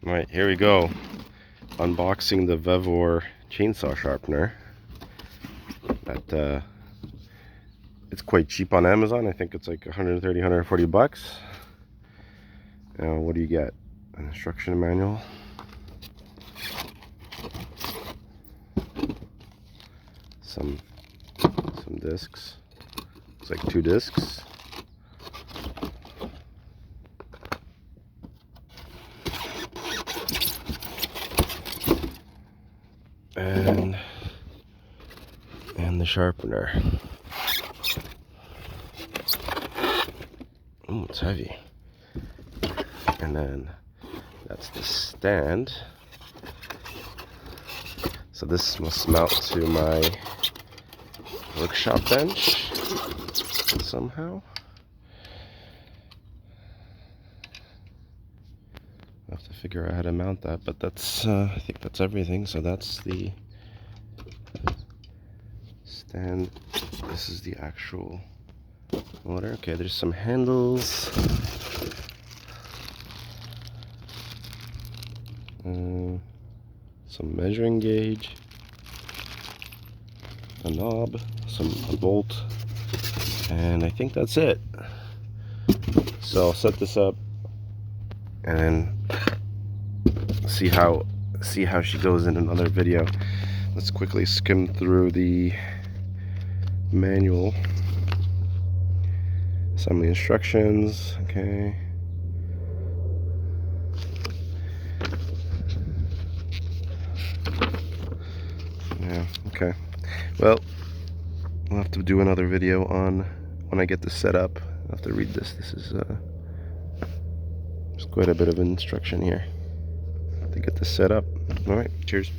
Alright, here we go. Unboxing the Vevor chainsaw sharpener. It's quite cheap on Amazon. I think it's like 130, 140 bucks. Now, what do you get? An instruction manual. Some discs. Looks like 2 discs. And the sharpener. Oh, it's heavy. And then that's the stand. So this must mount to my workshop bench somehow. I'll have to figure out how to mount that, but that's I think that's everything. So that's the stand. This is the actual motor. Okay, there's some handles. Some measuring gauge, a knob, a bolt, and I think that's it. So I'll set this up and see how she goes in another video. Let's quickly skim through the manual. Assembly instructions. Okay. Yeah, okay. Well, I'll have to do another video on when I get this set up. I'll have to read this. This is there's quite a bit of instruction here to get this set up. Alright, cheers.